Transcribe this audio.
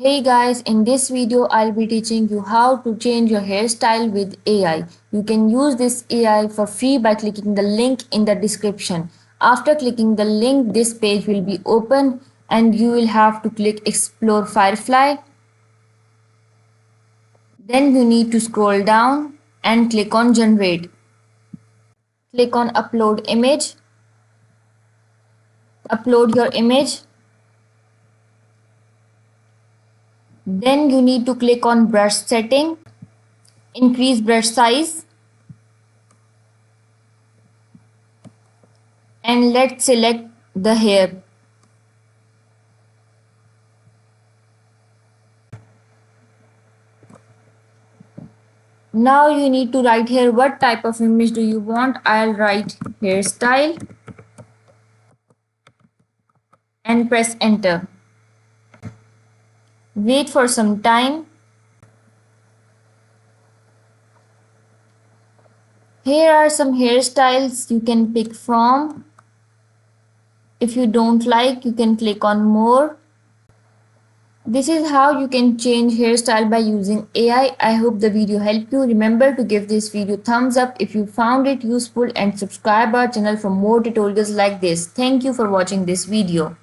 Hey guys, in this video I'll be teaching you how to change your hairstyle with AI. You can use this AI for free by clicking the link in the description. After clicking the link, this page will be open and you will have to click Explore Firefly. Then you need to scroll down and click on Generate. Click on Upload Image. Upload your image. Then you need to click on Brush Setting. Increase brush size. And let's select the hair. Now you need to write here what type of image do you want. I'll write hairstyle and press enter. Wait for some time. Here are some hairstyles you can pick from. If you don't like, you can click on more. This is how you can change hairstyle by using AI. I hope the video helped you. Remember to give this video thumbs up if you found it useful and subscribe our channel for more tutorials like this. Thank you for watching this video.